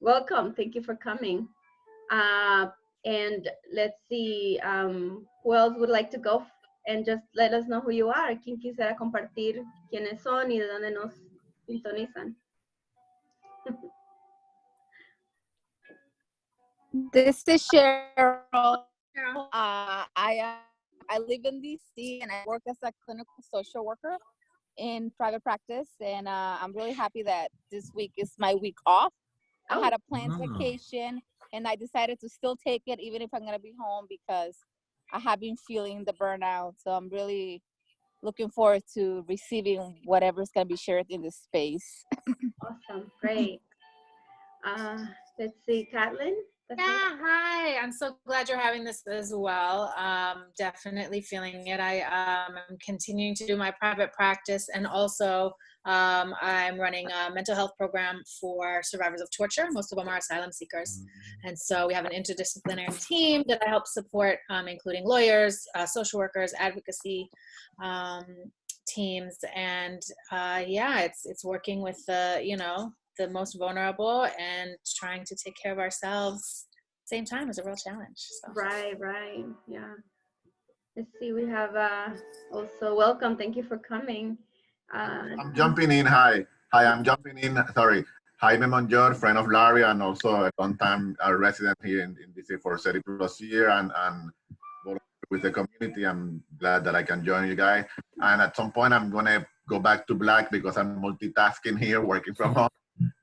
Welcome. Thank you for coming. Uh, and let's see, who else would like to go and just let us know who you are. ¿Quién quisiera compartir quiénes son y de dónde nos sintonizan? This is Cheryl. I live in DC and I work as a clinical social worker in private practice. And I'm really happy that this week is my week off. I had a planned vacation and I decided to still take it even if I'm going to be home because I have been feeling the burnout. So I'm really looking forward to receiving whatever's going to be shared in this space. Awesome. Great. Let's see, Kathleen. Yeah, hi. I'm so glad you're having this as well. Definitely feeling it. I am continuing to do my private practice, and also I'm running a mental health program for survivors of torture. Most of them are asylum seekers. And so we have an interdisciplinary team that I help support, including lawyers, social workers, advocacy teams. And yeah, it's working with the most vulnerable and trying to take care of ourselves same time is a real challenge. So. Right, yeah. Let's see, we have also welcome. Thank you for coming. I'm jumping in. Hi, I'm jumping in. Sorry. Jaime Monjor, friend of Larry, and also a long-time resident here in DC for 30 plus years, and with the community. I'm glad that I can join you guys. And at some point, I'm gonna go back to black because I'm multitasking here, working from home.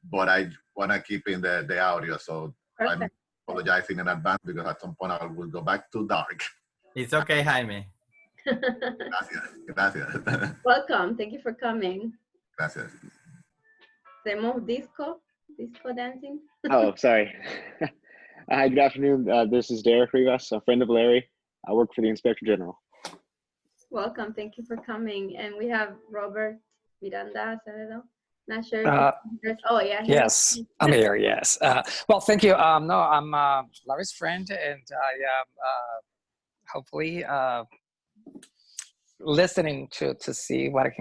But I want to keep in the audio, so perfect. I'm apologizing in advance because at some point I will go back to dark. It's okay, Jaime. Gracias. Welcome. Thank you for coming. Gracias. Hacemos disco dancing. Oh, sorry. Hi, good afternoon. This is Derek Rivas, a friend of Larry. I work for the Inspector General. Welcome. Thank you for coming. And we have Robert Miranda Acevedo. Not sure. Oh, yeah. Yes, I'm here. Yes. Well, thank you. No, I'm Larry's friend, and I am hopefully listening to see what I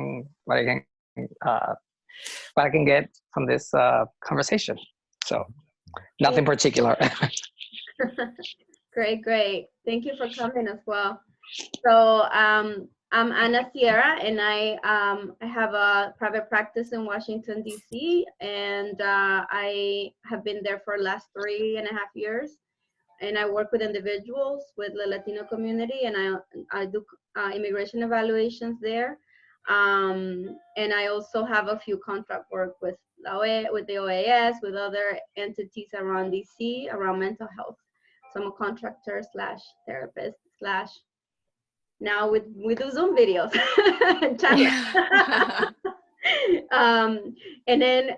can get from this conversation. So, nothing particular. Great. Thank you for coming as well. So, I'm Ana Sierra, and I have a private practice in Washington, D.C., and I have been there for the last 3.5 years. And I work with individuals with the Latino community, and I do immigration evaluations there. And I also have a few contract work with the OAS, with other entities around D.C., around mental health. So I'm a contractor / therapist / now we do Zoom videos. And then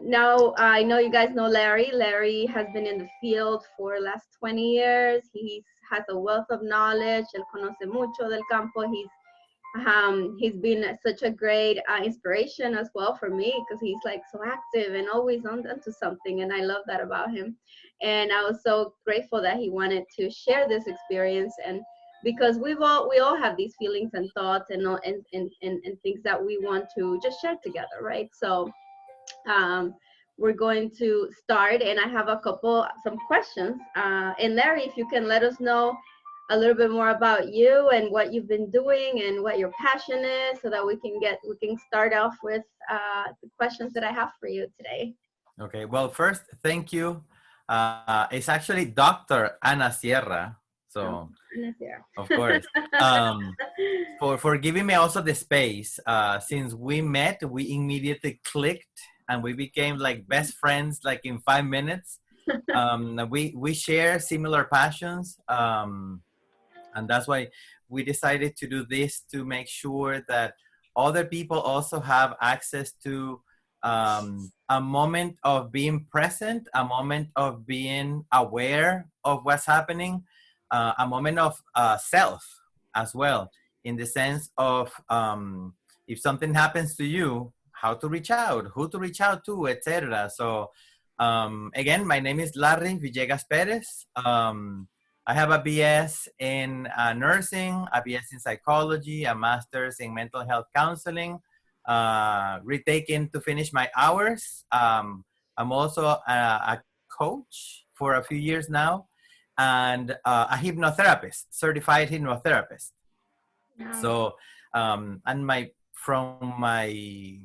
now I know you guys know Larry. Larry has been in the field for the last 20 years. He has a wealth of knowledge. Él conoce mucho del campo. He's been such a great inspiration as well for me, because he's like so active and always onto something, and I love that about him. And I was so grateful that he wanted to share this experience, and because we all have these feelings and thoughts and things that we want to just share together, right? So we're going to start, and I have some questions. And Larry, if you can let us know a little bit more about you and what you've been doing and what your passion is, so that we can start off with the questions that I have for you today. Okay. Well, first, thank you. It's actually Dr. Ana Sierra. So, of course, for giving me also the space. Since we met, we immediately clicked and we became like best friends, like in 5 minutes. We share similar passions. And that's why we decided to do this, to make sure that other people also have access to a moment of being present, a moment of being aware of what's happening. A moment of self as well, in the sense of if something happens to you, how to reach out, who to reach out to, etc. So again, my name is Larry Villegas Perez. I have a BS in nursing, a BS in psychology, a master's in mental health counseling, retaking to finish my hours. I'm also a coach for a few years now, and a hypnotherapist, certified hypnotherapist. Wow. So, and from my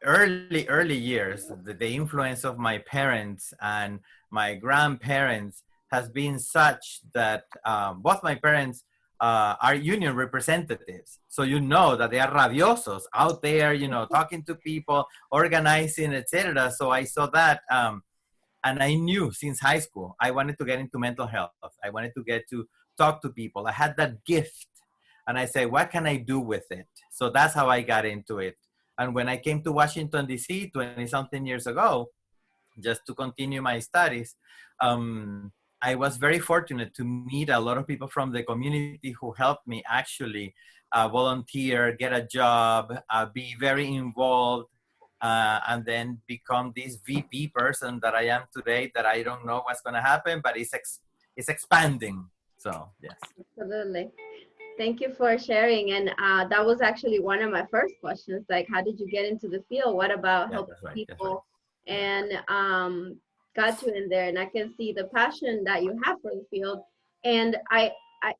early years, the influence of my parents and my grandparents has been such that both my parents are union representatives. So you know that they are rabiosos out there, you know, talking to people, organizing, etc. So I saw that, and I knew since high school I wanted to get into mental health. I wanted to get to talk to people. I had that gift, and I said, what can I do with it? So that's how I got into it. And when I came to Washington, D.C. 20-something years ago, just to continue my studies, I was very fortunate to meet a lot of people from the community who helped me actually volunteer, get a job, be very involved, and then become this VP person that I am today, that I don't know what's going to happen, but it's expanding. So, yes. Absolutely. Thank you for sharing. And that was actually one of my first questions, like, how did you get into the field? What about helping people? And got you in there, and I can see the passion that you have for the field. And I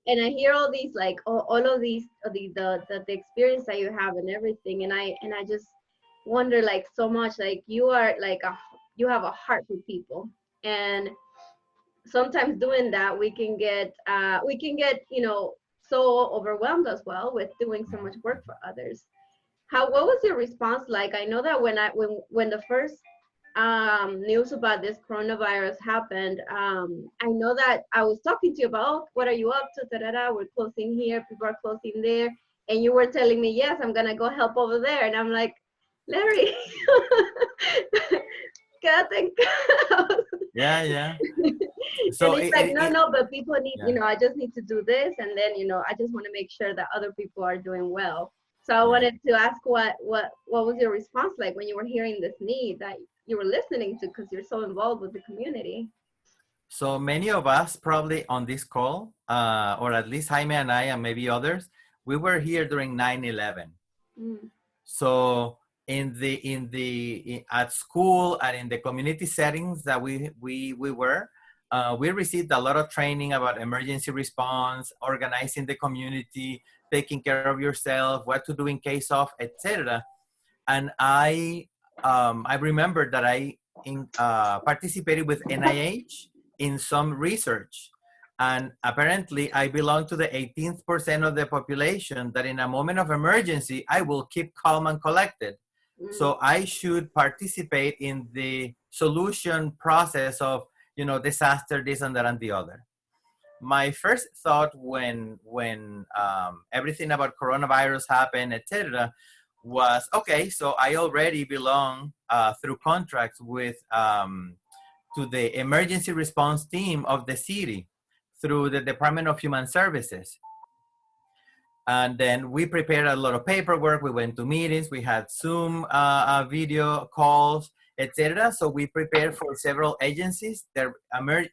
hear all these, like, all of these, the experience that you have and everything. And I just wonder, like, so much, like, you are like you have a heart for people. And sometimes doing that, we can get you know, so overwhelmed as well with doing so much work for others. What was your response like? I know that when the first news about this coronavirus happened, I know that I was talking to you about, oh, what are you up to? We're closing here, people are closing there, and you were telling me, yes, I'm gonna go help over there, and I'm like, Larry, yeah. So and it's like, no, but people need, you know, I just need to do this, and then, you know, I just want to make sure that other people are doing well. So I wanted to ask, what was your response like when you were hearing this need that you were listening to, because you're so involved with the community? So many of us probably on this call, or at least Jaime and I, and maybe others, we were here during 9/11. So at school and in the community settings that we were, we received a lot of training about emergency response, organizing the community, taking care of yourself, what to do in case of, etc. And I remember that I participated with NIH in some research. And apparently I belong to the 18th% of the population that in a moment of emergency, I will keep calm and collected. So I should participate in the solution process of, you know, disaster, this and that and the other. My first thought when everything about coronavirus happened, etc., was, okay, so I already belong through contracts with to the emergency response team of the city through the Department of Human Services. And then we prepared a lot of paperwork. We went to meetings. We had Zoom video calls, etc. So we prepared for several agencies, their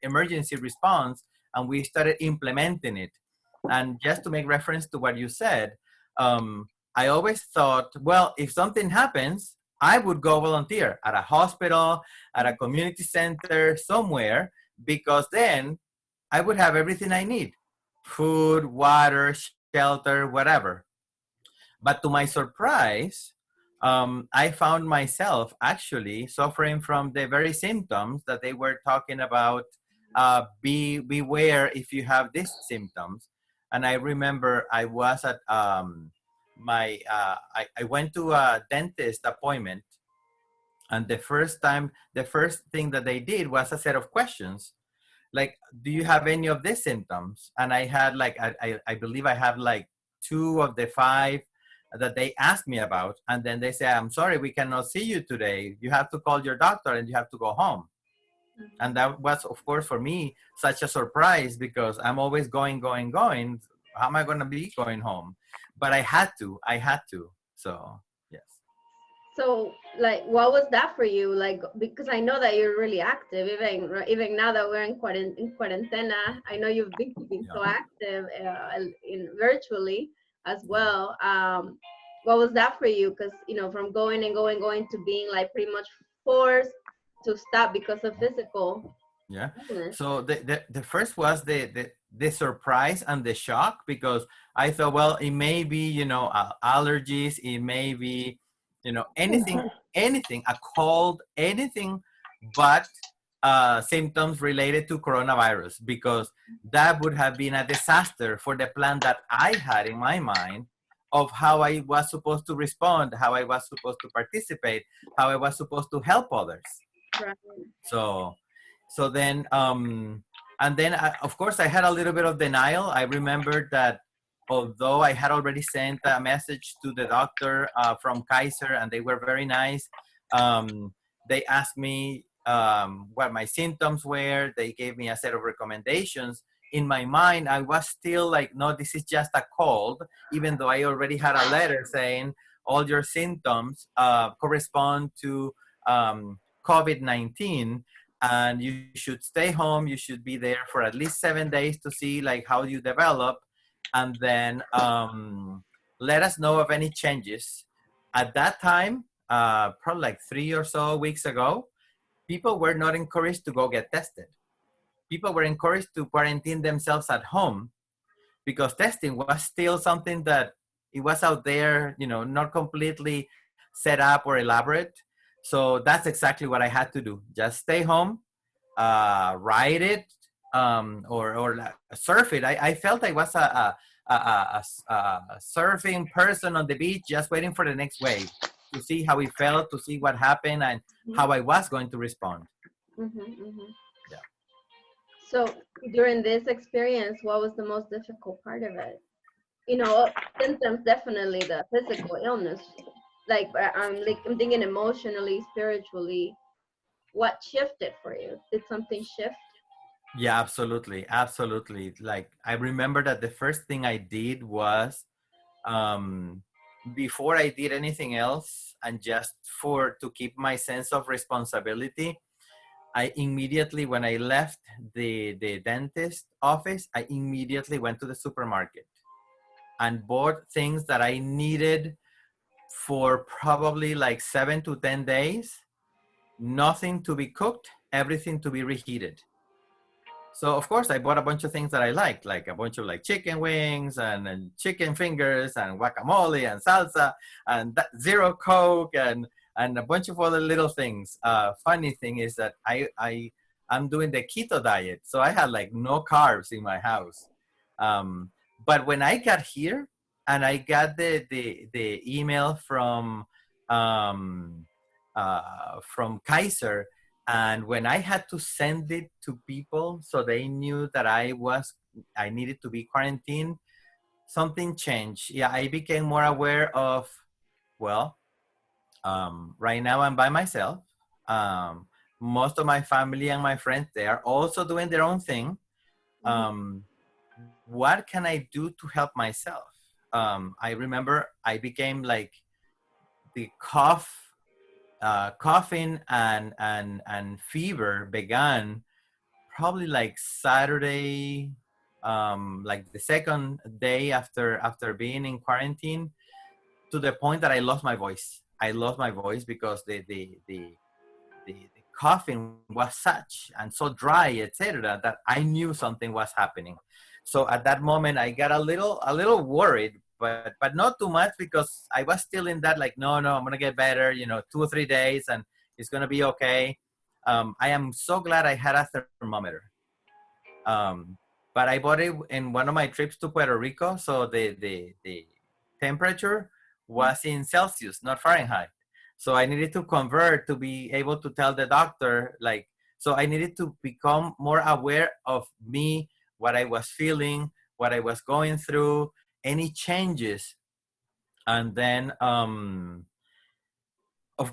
emergency response, and we started implementing it. And just to make reference to what you said, I always thought, well, if something happens, I would go volunteer at a hospital, at a community center, somewhere, because then I would have everything I need: food, water, shelter, whatever. But to my surprise, I found myself actually suffering from the very symptoms that they were talking about. Beware if you have these symptoms. And I remember I was at I went to a dentist appointment, and the first thing that they did was a set of questions, like, do you have any of these symptoms? And I had like, I believe I have like 2 of the 5 that they asked me about. And then they say, I'm sorry, we cannot see you today. You have to call your doctor and you have to go home. And that was, of course, for me, such a surprise, because I'm always going. How am I going to be going home? But I had to. So, yes. So, like, what was that for you? Like, because I know that you're really active, even now that we're in quarantena. I know you've been keeping so active in virtually as well. What was that for you? Because, you know, from going to being like pretty much forced to stop because of physical Yeah. illness? So the first was the surprise and the shock, because I thought, well, it may be, you know, allergies, it may be, you know, anything, a cold, anything but symptoms related to coronavirus, because that would have been a disaster for the plan that I had in my mind of how I was supposed to respond, how I was supposed to participate, how I was supposed to help others. Right. So then, and then of course I had a little bit of denial. I remembered that although I had already sent a message to the doctor from Kaiser, and they were very nice, they asked me what my symptoms were. They gave me a set of recommendations. In my mind, I was still like, no, this is just a cold, even though I already had a letter saying all your symptoms correspond to COVID-19, and you should stay home. You should be there for at least 7 days to see like how you develop, and then let us know of any changes. At that time, probably like 3 or so weeks ago, people were not encouraged to go get tested. People were encouraged to quarantine themselves at home, because testing was still something that it was out there, you know, not completely set up or elaborate. So that's exactly what I had to do. Just stay home, ride it, or surf it. I felt I was a surfing person on the beach, just waiting for the next wave to see how it felt, to see what happened, and how I was going to respond. Yeah. So during this experience, what was the most difficult part of it? You know, symptoms, definitely the physical illness. Like I'm thinking emotionally, spiritually. What shifted for you? Did something shift? Yeah, absolutely. Absolutely. Like, I remember that the first thing I did was, before I did anything else, and just to keep my sense of responsibility, I immediately, when I left the dentist office, I immediately went to the supermarket and bought things that I needed for probably like 7 to 10 days. Nothing to be cooked, everything to be reheated. So of course I bought a bunch of things that I liked, like a bunch of like chicken wings and chicken fingers and guacamole and salsa and zero Coke and a bunch of other little things. Funny thing is that I'm doing the keto diet, so I had like no carbs in my house. But when I got here and I got the email from Kaiser, and when I had to send it to people so they knew that I needed to be quarantined, something changed. Yeah, I became more aware of, well, right now I'm by myself. Most of my family and my friends, they are also doing their own thing. What can I do to help myself? I remember I became like the coughing and fever began probably like Saturday, like the second day after being in quarantine, to the point that I lost my voice. I lost my voice because the coughing was such and so dry, etc., that I knew something was happening. So at that moment, I got a little worried, but not too much, because I was still in that like, no, I'm gonna get better, 2 or 3 days, and it's gonna be okay. I am so glad I had a thermometer. But I bought it in one of my trips to Puerto Rico, so the temperature was in Celsius, not Fahrenheit. So I needed to convert to be able to tell the doctor, like, so I needed to become more aware of me, what I was feeling, what I was going through, any changes. And then, of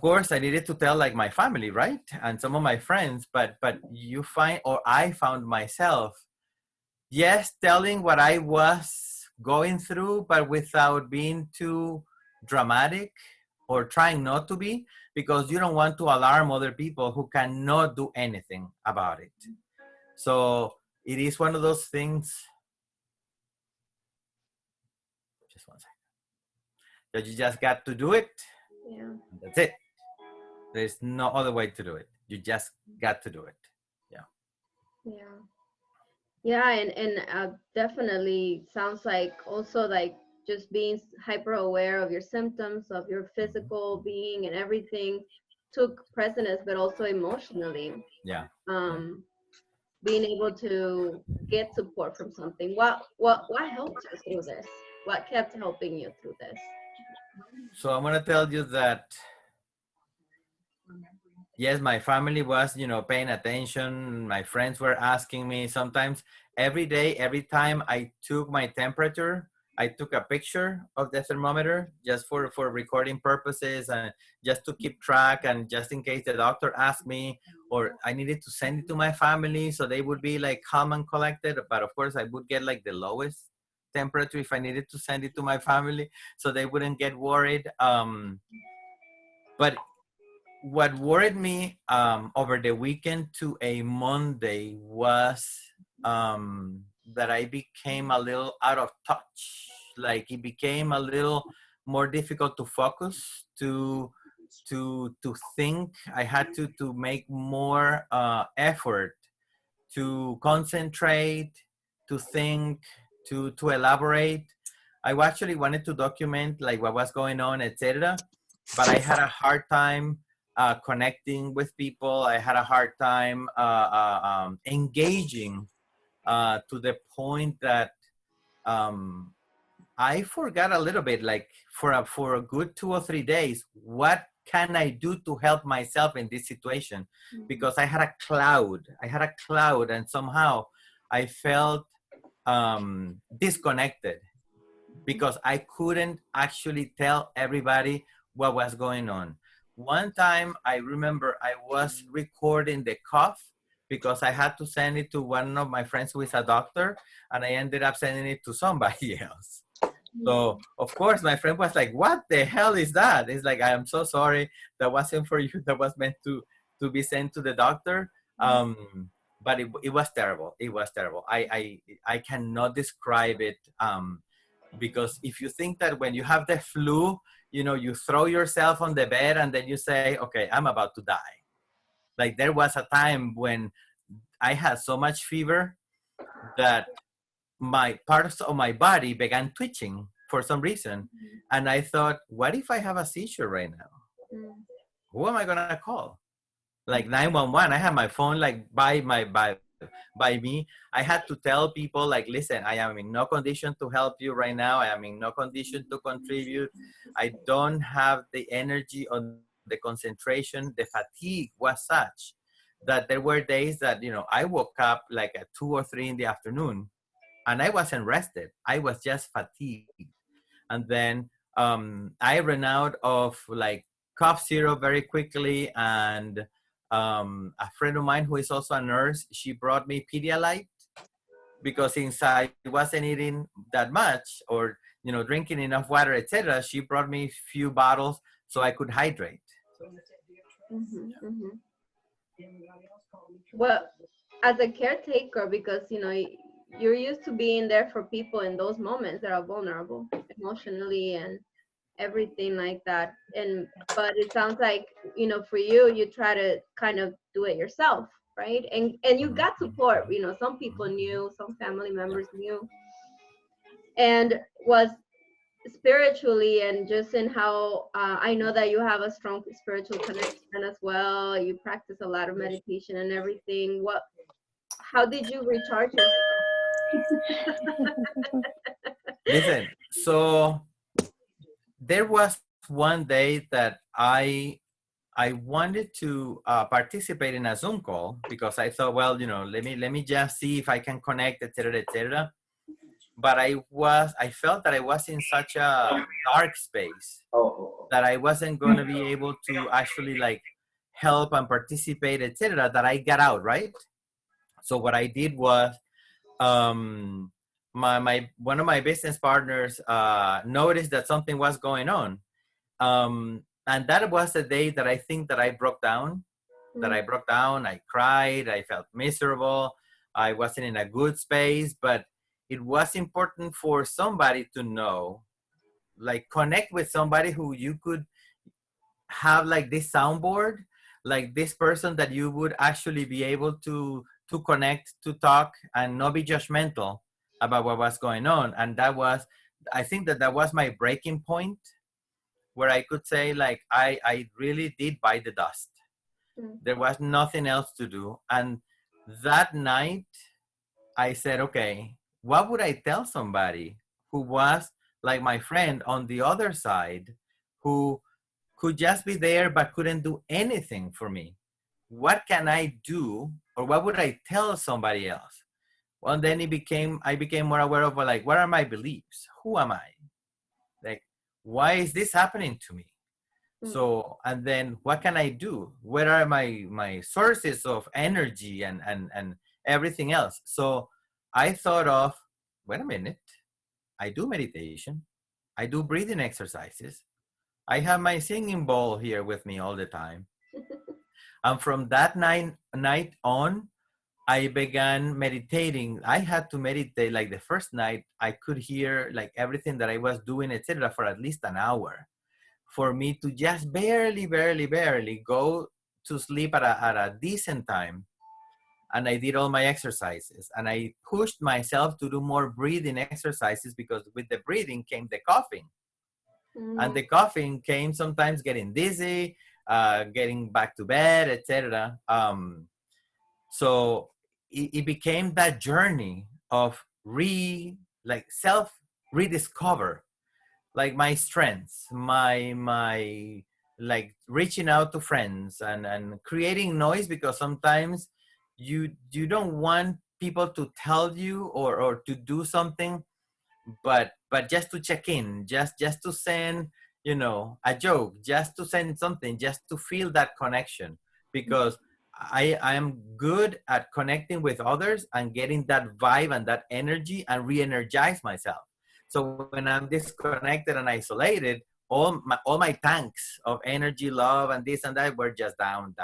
course, I needed to tell like my family, right? And some of my friends, but I found myself, yes, telling what I was going through, but without being too dramatic, or trying not to be, because you don't want to alarm other people who cannot do anything about it. So it is one of those things. Just 1 second. That you just got to do it. Yeah. That's it. There's no other way to do it. You just got to do it. Yeah. Yeah, and definitely sounds like also like just being hyper aware of your symptoms, of your physical being and everything took precedence, but also emotionally. Yeah. Being able to get support from something. What helped you through this? What kept helping you through this? So I'm gonna tell you that yes, my family was, paying attention. My friends were asking me sometimes every day, every time I took my temperature, I took a picture of the thermometer just for recording purposes and just to keep track and just in case the doctor asked me or I needed to send it to my family so they would be like calm and collected. But of course I would get like the lowest temperature if I needed to send it to my family so they wouldn't get worried. But what worried me over the weekend to a Monday was that I became a little out of touch. Like it became a little more difficult to focus, to think. I had to make more effort to concentrate, to think, to elaborate. I actually wanted to document like what was going on, etc. But I had a hard time connecting with people. I had a hard time engaging to the point that I forgot a little bit, like for a good 2 or 3 days, what can I do to help myself in this situation? Because I had a cloud and somehow I felt disconnected because I couldn't actually tell everybody what was going on. One time I remember I was recording the cough because I had to send it to one of my friends who is a doctor and I ended up sending it to somebody else. So of course my friend was like, what the hell is that? It's like, I am so sorry. That wasn't for you. That was meant to be sent to the doctor. But it was terrible. It was terrible. I cannot describe it. Because if you think that when you have the flu, you throw yourself on the bed and then you say, okay, I'm about to die. Like there was a time when I had so much fever that my parts of my body began twitching for some reason. And I thought, what if I have a seizure right now? Who am I going to call? Like 911. I had my phone like by me. I had to tell people like, listen, I am in no condition to help you right now. I am in no condition to contribute. I don't have the energy or the concentration. The fatigue was such that there were days that, I woke up like at 2 or 3 in the afternoon and I wasn't rested. I was just fatigued. And then I ran out of like cough syrup very quickly. And a friend of mine who is also a nurse, she brought me Pedialyte because since I wasn't eating that much or, drinking enough water, etc., she brought me a few bottles so I could hydrate. Well, as a caretaker, because, you're used to being there for people in those moments that are vulnerable emotionally and everything like that. But it sounds like, for you try to kind of do it yourself, right? And you got support, some people knew, some family members knew, and was spiritually and just in how I know that you have a strong spiritual connection as well. You practice a lot of meditation and everything. How did you recharge yourself? Listen, so there was one day that I wanted to participate in a Zoom call because I thought, well, let me just see if I can connect, etc., etc. But I felt that I was in such a dark space that I wasn't going to be able to actually like help and participate, etc. That I got out, right? So what I did was, one of my business partners noticed that something was going on. And that was the day that I think that I broke down, I cried, I felt miserable. I wasn't in a good space, but it was important for somebody to know, like connect with somebody who you could have like this soundboard, like this person that you would actually be able to connect, to talk, and not be judgmental about what was going on. And that was, I think that was my breaking point, where I could say like I really did bite the dust. There was nothing else to do. And that night I said, okay, what would I tell somebody who was like my friend on the other side, who could just be there but couldn't do anything for me? What can I do, or what would I tell somebody else? Well, then I became more aware of like, what are my beliefs? Who am I? Like, why is this happening to me? So, and then what can I do? Where are my sources of energy and everything else? So I thought of, wait a minute, I do meditation. I do breathing exercises. I have my singing bowl here with me all the time. And from that night on, I began meditating. I had to meditate, like the first night, I could hear like everything that I was doing, etc., for at least an hour, for me to just barely go to sleep at a decent time. And I did all my exercises, and I pushed myself to do more breathing exercises, because with the breathing came the coughing. And the coughing came sometimes getting dizzy, getting back to bed, etc. So it became that journey of self rediscover, like my strengths, my like reaching out to friends and creating noise, because sometimes you don't want people to tell you or to do something, but just to check in, just to send, you know, a joke, just to send something, just to feel that connection, because I am good at connecting with others and getting that vibe and that energy and re-energize myself. So when I'm disconnected and isolated, all my tanks of energy, love, and this and that were just down.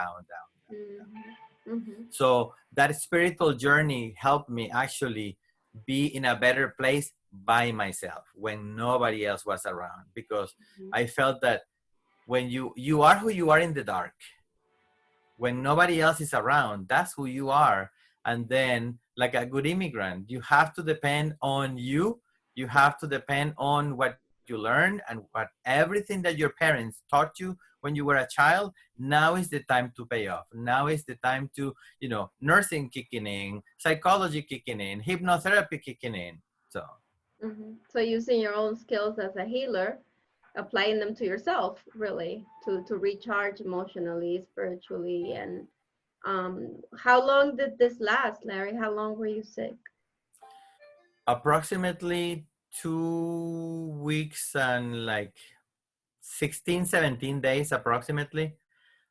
So that spiritual journey helped me actually be in a better place by myself when nobody else was around, because I felt that when you are who you are in the dark, when nobody else is around, that's who you are. And then, like a good immigrant, you have to depend on you. You have to depend on what you learn and what everything that your parents taught you when you were a child. Now is the time to pay off. Now is the time to, you know, nursing kicking in, psychology kicking in, hypnotherapy kicking in. So. So using your own skills as a healer, applying them to yourself, really, to recharge emotionally, spiritually. And how long did this last, Larry? How long were you sick? Approximately 2 weeks and like 16, 17 days approximately.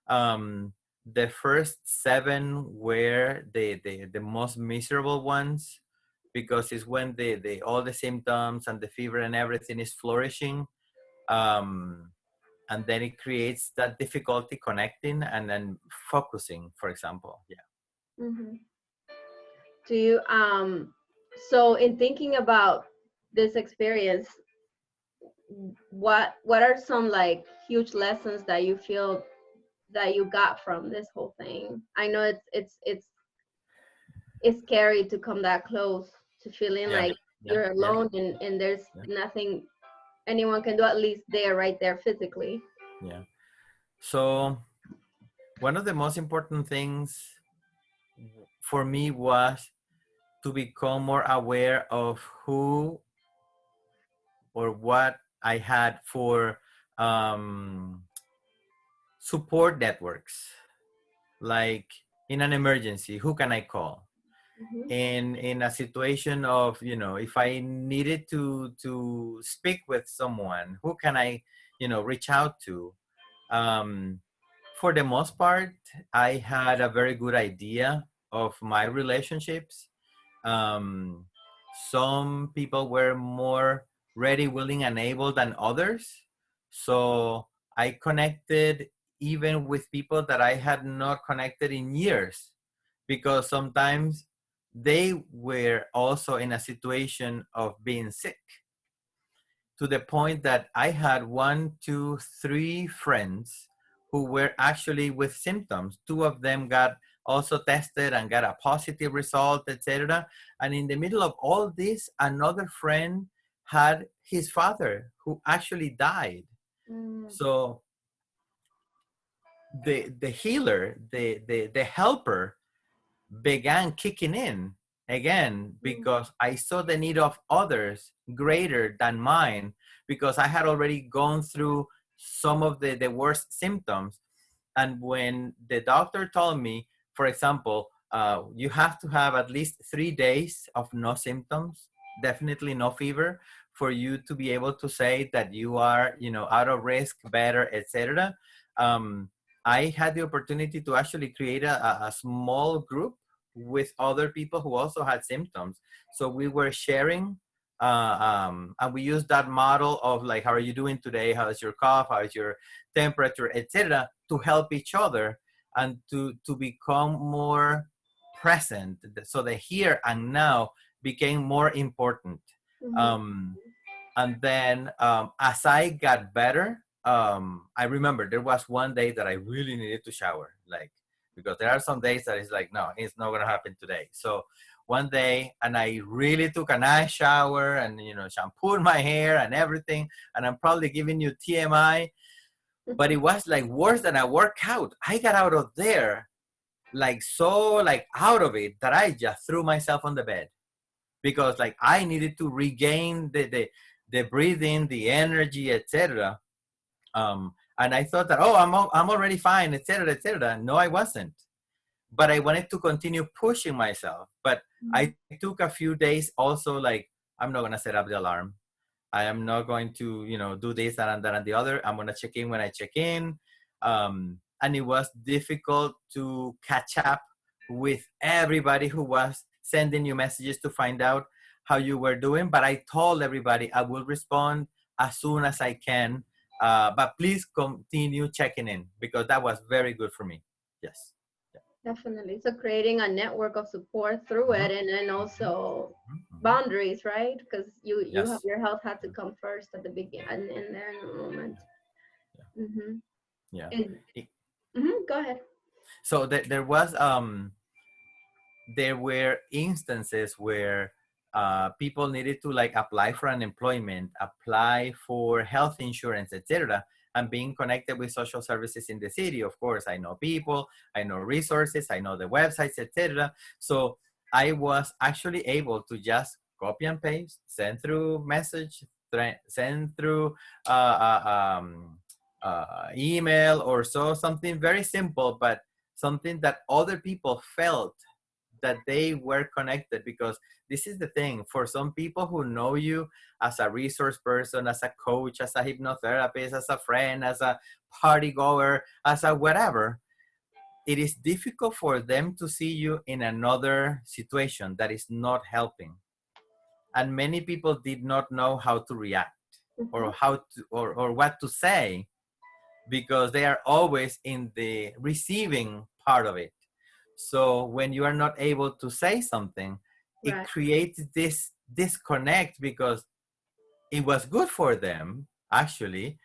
The first 7 were the most miserable ones, because it's when the all the symptoms and the fever and everything is flourishing. And then it creates that difficulty connecting and then focusing, for example. Yeah. Do you so in thinking about this experience, what are some like huge lessons that you feel that you got from this whole thing? I know it's scary to come that close to feeling like you're alone and there's nothing anyone can do, at least they're right there physically. Yeah. So one of the most important things for me was to become more aware of who or what I had for support networks. Like in an emergency, who can I call? In a situation of, you know, if I needed to speak with someone, who can I, you know, reach out to? For the most part, I had a very good idea of my relationships. Some people were more ready, willing, and able than others. So I connected even with people that I had not connected in years, because sometimes they were also in a situation of being sick, to the point that I had 1, 2, 3 friends who were actually with symptoms. 2 of them got also tested and got a positive result, etc. And in the middle of all this, another friend had his father who actually died. So the healer, the helper began kicking in again, because I saw the need of others greater than mine, because I had already gone through some of the worst symptoms. And when the doctor told me, for example, you have to have at least 3 days of no symptoms, definitely no fever, for you to be able to say that you are, you know, out of risk, better, etc. I had the opportunity to actually create a small group with other people who also had symptoms. So we were sharing, and we used that model of like, how are you doing today? How is your cough? How is your temperature, etc., to help each other and to become more present. So the here and now became more important. And then as I got better, I remember there was one day that I really needed to shower, like, because there are some days that it's like, no, it's not gonna happen today. So one day, and I really took a nice shower and, you know, shampooed my hair and everything. And I'm probably giving you TMI, but it was like worse than a workout. I got out of there like so like out of it that I just threw myself on the bed, because like I needed to regain the breathing, the energy, etc. And I thought that, oh, I'm already fine, etc., etc. No, I wasn't. But I wanted to continue pushing myself. But I took a few days also, like, I'm not gonna set up the alarm. I am not going to, you know, do this, that, and that, and the other. I'm gonna check in when I check in. And it was difficult to catch up with everybody who was sending you messages to find out how you were doing. But I told everybody I will respond as soon as I can. But please continue checking in, because that was very good for me. Yes. Definitely. So creating a network of support through it, and then also boundaries, right? Because you have, your health had to come first at the beginning and in there in the moment. Yeah. Go ahead. So there were instances where people needed to like apply for unemployment, apply for health insurance, etc. And being connected with social services in the city, of course, I know people, I know resources, I know the websites, etc. So I was actually able to just copy and paste, send through message, send through email or so, something very simple, but something that other people felt that they were connected. Because this is the thing, for some people who know you as a resource person, as a coach, as a hypnotherapist, as a friend, as a party goer, as a whatever, it is difficult for them to see you in another situation that is not helping. And many people did not know how to react or how to or what to say, because they are always in the receiving part of it. So when you are not able to say something, it creates this disconnect, because it was good for them actually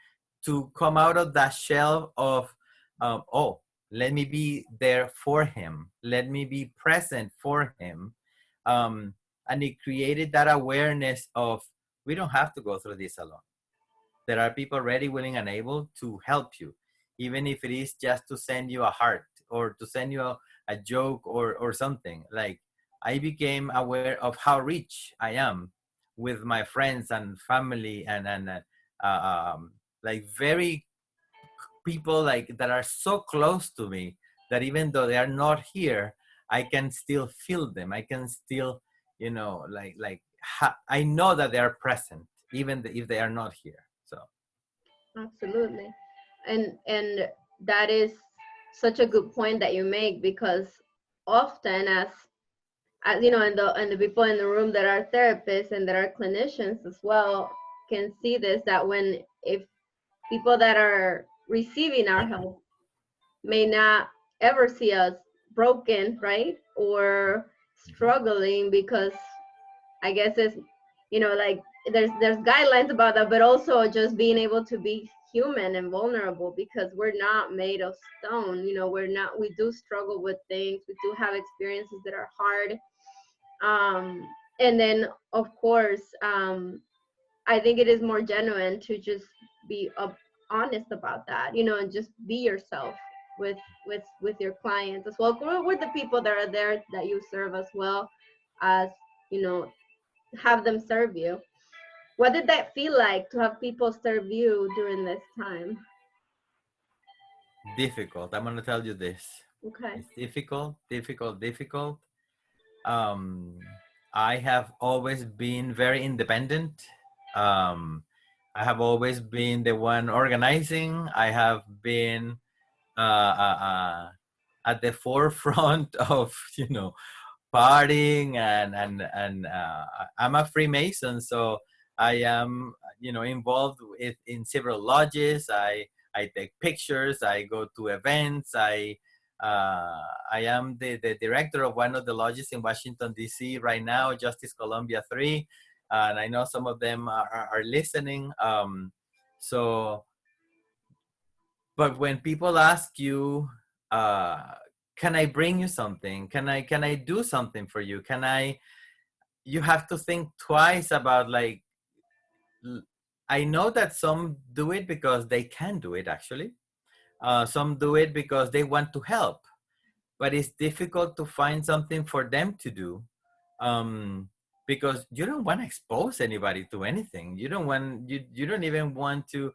to come out of that shell of, oh, let me be there for him. Let me be present for him. And it created that awareness of, we don't have to go through this alone. There are people ready, willing, and able to help you, even if it is just to send you a heart or to send you a joke or something. Like, I became aware of how rich I am with my friends and family and like very people like that are so close to me that even though they are not here, I can still feel them. I can still, you know, I know that they are present even if they are not here. So absolutely. And that is such a good point that you make, because often as you know, and the people in the room that are therapists and that are clinicians as well can see this, that when if people that are receiving our help may not ever see us broken, right, or struggling, because I guess it's, you know, like there's guidelines about that, but also just being able to be human and vulnerable, because we're not made of stone. You know, we do struggle with things. We do have experiences that are hard. And then of course, I think it is more genuine to just be honest about that, you know, and just be yourself with your clients as well, with the people that are there that you serve, as well as, you know, have them serve you. What did that feel like to have people serve you during this time? Difficult. I'm gonna tell you this. Okay. It's difficult. Um, I have always been very independent. I have always been the one organizing. I have been at the forefront of, you know, partying, and I'm a Freemason, so I am, you know, involved in several lodges. I take pictures. I go to events. I am the director of one of the lodges in Washington, D.C. right now, Justice Columbia 3. And I know some of them are listening. So, but when people ask you, can I bring you something? Can I do something for you? You have to think twice about, like, I know that some do it because they can do it, actually. Some do it because they want to help, but it's difficult to find something for them to do, because you don't want to expose anybody to anything. You don't even want to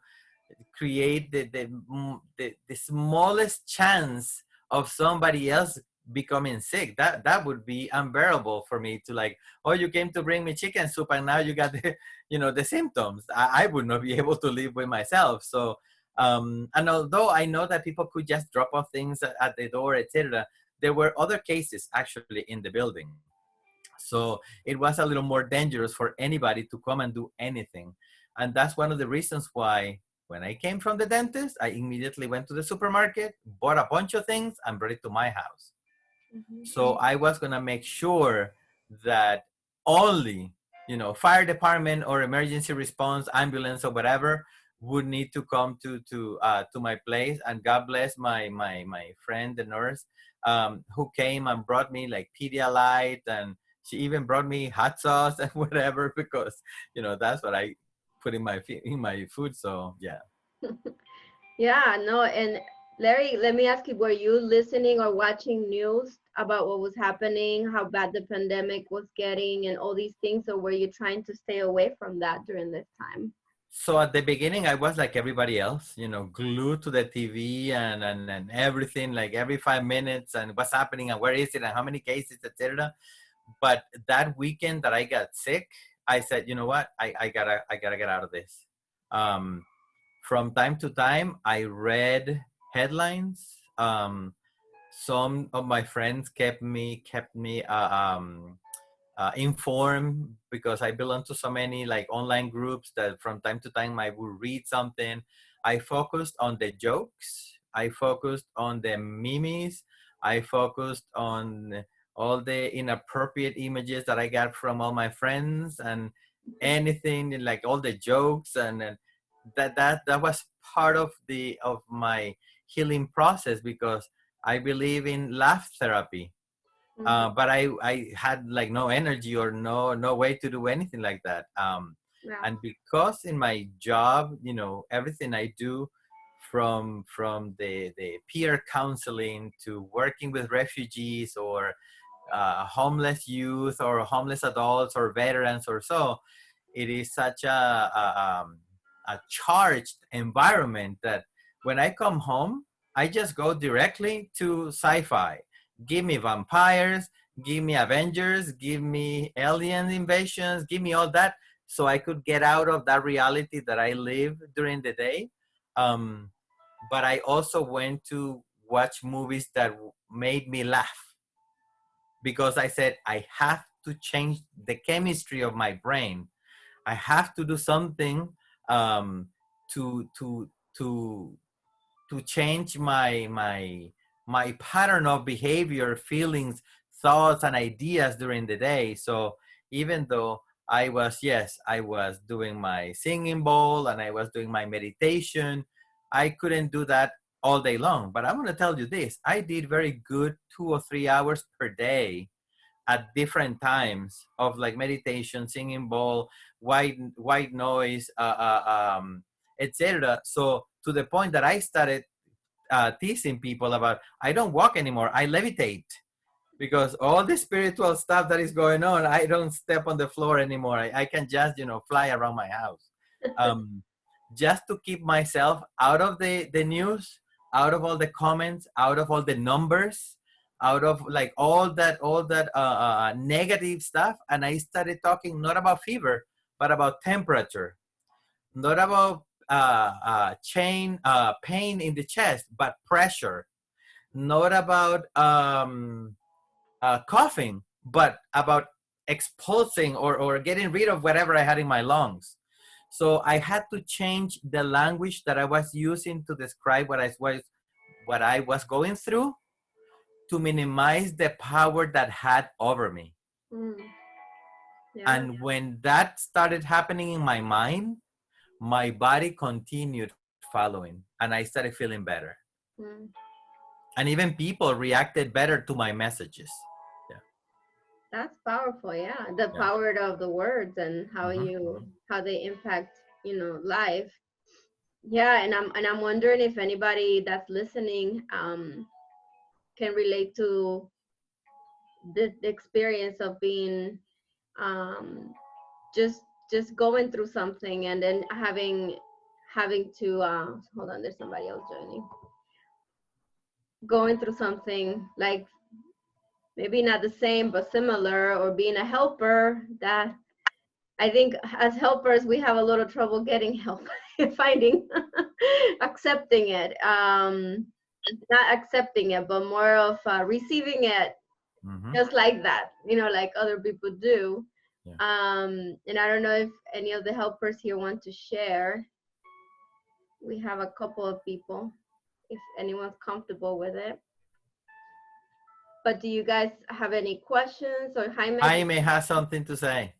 create the smallest chance of somebody else becoming sick. That would be unbearable for me to, like, oh, you came to bring me chicken soup and now you got the, you know, the symptoms. I would not be able to live with myself. So and although I know that people could just drop off things at the door, etc., there were other cases actually in the building. So it was a little more dangerous for anybody to come and do anything. And that's one of the reasons why when I came from the dentist, I immediately went to the supermarket, bought a bunch of things, and brought it to my house. Mm-hmm. So I was going to make sure that only, you know, fire department or emergency response, ambulance or whatever would need to come to my place. And God bless my friend, the nurse, who came and brought me like Pedialyte, and she even brought me hot sauce and whatever, because, you know, that's what I put in my food. So yeah. Yeah, no. And Larry, let me ask you, were you listening or watching news about what was happening, how bad the pandemic was getting and all these things, or were you trying to stay away from that during this time? So at the beginning, I was like everybody else, you know, glued to the TV and everything, like every 5 minutes, and what's happening and where is it and how many cases, etc. But that weekend that I got sick, I said, you know what, I gotta get out of this. From time to time, I read headlines. Some of my friends kept me informed, because I belong to so many like online groups that from time to time I would read something. I focused on the jokes. I focused on the memes. I focused on all the inappropriate images that I got from all my friends, and anything like all the jokes, and that was part of my healing process, because I believe in laugh therapy. But I had like no energy or no way to do anything like that. Yeah. And because in my job, you know, everything I do, from the peer counseling to working with refugees or homeless youth or homeless adults or veterans or so, it is such a charged environment that when I come home, I just go directly to sci-fi. Give me vampires, give me Avengers, give me alien invasions, give me all that, so I could get out of that reality that I live during the day. But I also went to watch movies that made me laugh, because I said, I have to change the chemistry of my brain. I have to do something to change my pattern of behavior, feelings, thoughts, and ideas during the day. So even though I was doing my singing bowl and I was doing my meditation, I couldn't do that all day long. But I'm going to tell you this, I did very good 2 or 3 hours per day at different times of like meditation, singing bowl, white noise, etc. So to the point that I started teasing people about, I don't walk anymore, I levitate. Because all the spiritual stuff that is going on, I don't step on the floor anymore. I can just, fly around my house. Just to keep myself out of the news, out of all the comments, out of all the numbers, out of like all that negative stuff. And I started talking not about fever, but about temperature, not about pain in the chest, but pressure, not about coughing, but about expulsing or getting rid of whatever I had in my lungs. So I had to change the language that I was using to describe what I was going through, to minimize the power that had over me. Yeah. And when that started happening in my mind, my body continued following, and I started feeling better. And even people reacted better to my messages. That's powerful. Yeah, the power of the words and how they impact life. Yeah, and I'm wondering if anybody that's listening can relate to the experience of being just going through something and then having to hold on, there's somebody else joining, going through something like maybe not the same but similar, or being a helper. That I think as helpers we have a little trouble getting help, finding accepting it, not accepting it, but more of receiving it, just like that, like other people do. And I don't know if any of the helpers here want to share. We have a couple of people, if anyone's comfortable with it. But do you guys have any questions? Or Jaime has something to say.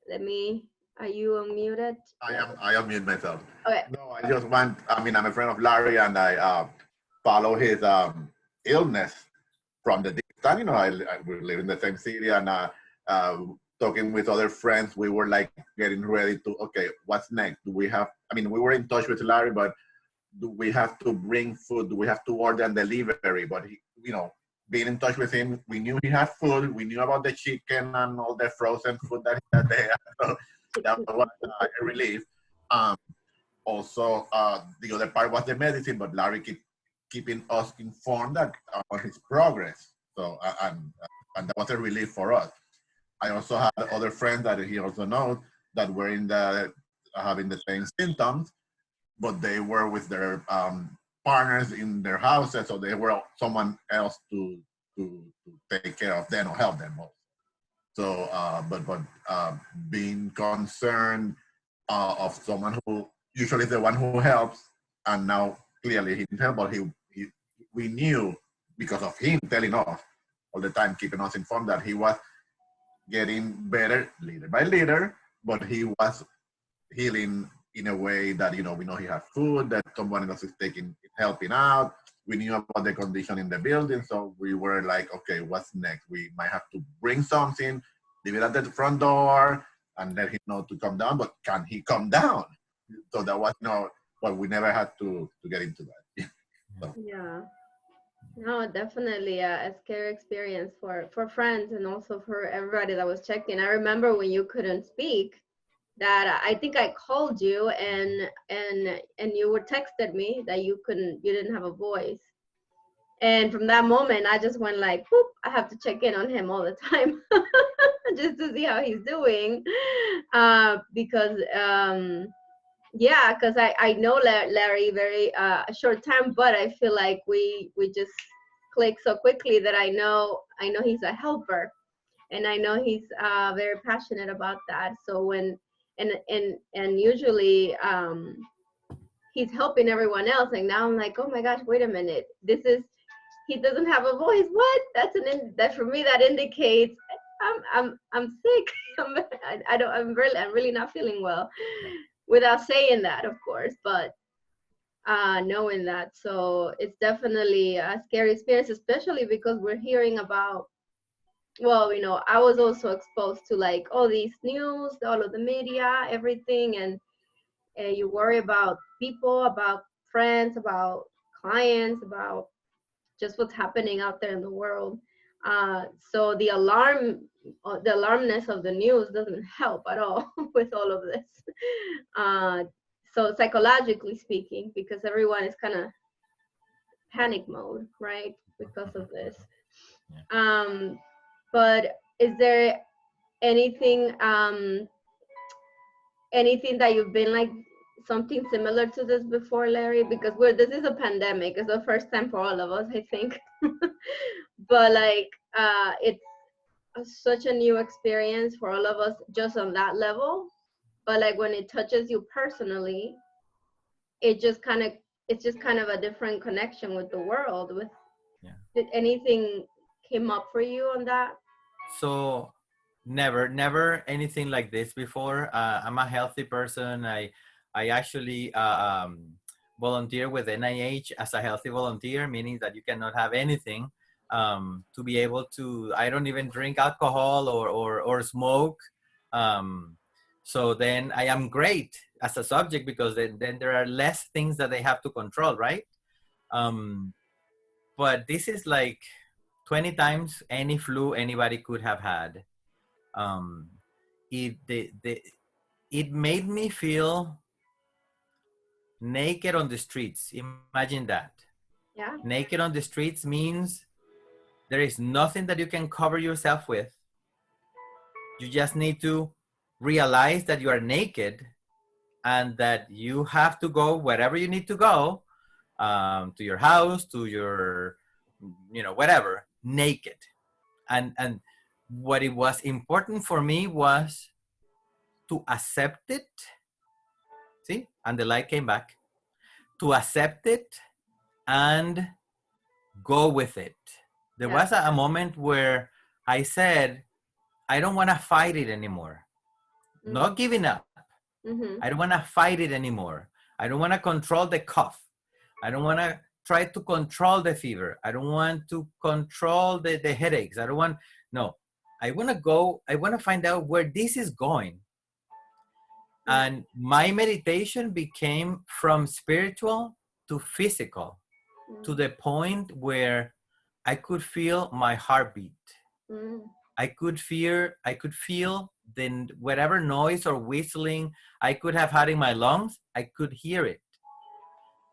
Are you unmuted? I unmute myself. Okay. No, I just want, I'm a friend of Larry, and I follow his illness from the distance. We live in the same city, and talking with other friends, we were like getting ready to, okay, what's next? Do we have, we were in touch with Larry, but do we have to bring food? Do we have to order and delivery? But he, being in touch with him, we knew he had food. We knew about the chicken and all the frozen food that they had. So that was a relief. Also, the other part was the medicine, but Larry keeping us informed on his progress. So, and that was a relief for us. I also had other friends that he also knows that were having the same symptoms, but they were with their partners in their houses, so they were someone else to take care of them or help them also. So, but being concerned of someone who usually is the one who helps, and now clearly he didn't help, but we knew because of him telling us all the time, keeping us informed, that he was getting better little by little, but he was healing in a way that, we know he had food, that someone else is helping out. We knew about the condition in the building, so we were like, okay, what's next? We might have to bring something, leave it at the front door, and let him know to come down, but can he come down? So that was but we never had to get into that. So. Yeah. No, definitely a scary experience for friends and also for everybody that was checking. I remember when you couldn't speak, that I think I called you and you were texted me that you didn't have a voice. And from that moment, I just went like, whoop, I have to check in on him all the time just to see how he's doing. Because I know Larry very a short time, but I feel like we just click so quickly that I know he's a helper, and I know he's very passionate about that. So when and usually he's helping everyone else, and now I'm like, oh my gosh, wait a minute, he doesn't have a voice. What? That for me that indicates I'm sick. I'm really not feeling well, without saying that, of course. But knowing that. So it's definitely a scary experience, especially because we're hearing about, well, I was also exposed to like all these news, all of the media, everything, and you worry about people, about friends, about clients, about just what's happening out there in the world. So the alarmness of the news doesn't help at all with all of this. So psychologically speaking, because everyone is kind of panic mode, right, because of this. But is there anything anything that you've been like something similar to this before, Larry? Because this is a pandemic. It's the first time for all of us, I think. But like it's such a new experience for all of us just on that level. But like when it touches you personally, it's just kind of a different connection with the world. Did anything came up for you on that? So never anything like this before. I'm a healthy person. I actually volunteer with NIH as a healthy volunteer, meaning that you cannot have anything to be able to. I don't even drink alcohol or smoke. So then I am great as a subject, because then there are less things that they have to control, right? But this is like 20 times any flu anybody could have had. It made me feel naked on the streets. Imagine that. Yeah. Naked on the streets means there is nothing that you can cover yourself with. You just need to realize that you are naked and that you have to go wherever you need to go, to your house, to your, whatever, naked. And what it was important for me was to accept it. See, and the light came back. To accept it and go with it. There was a moment where I said, I don't want to fight it anymore. Mm-hmm. Not giving up. Mm-hmm. I don't want to fight it anymore. I don't want to control the cough. I don't want to try to control the fever. I don't want to control the headaches. I want to find out where this is going. And my meditation became from spiritual to physical, to the point where I could feel my heartbeat. I could feel then whatever noise or whistling I could have had in my lungs, I could hear it.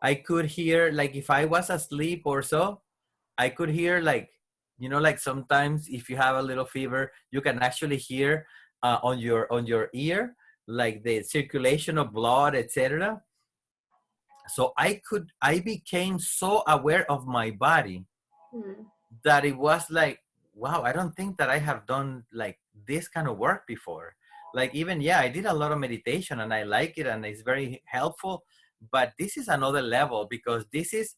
I could hear, like if I was asleep or so, I could hear like sometimes if you have a little fever, you can actually hear on your ear, like the circulation of blood, etc. So I became so aware of my body that it was like, wow, I don't think that I have done like this kind of work before. Like even, I did a lot of meditation and I like it and it's very helpful, but this is another level, because this is,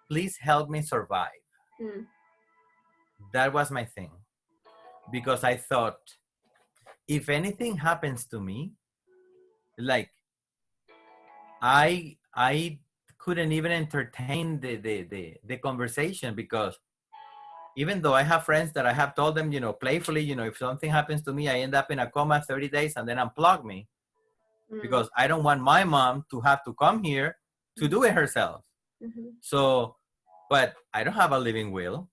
please help me survive. That was my thing, because I thought, if anything happens to me, like I couldn't even entertain the conversation, because even though I have friends that I have told them, playfully, if something happens to me, I end up in a coma 30 days and then unplug me, because I don't want my mom to have to come here to do it herself. So, but I don't have a living will.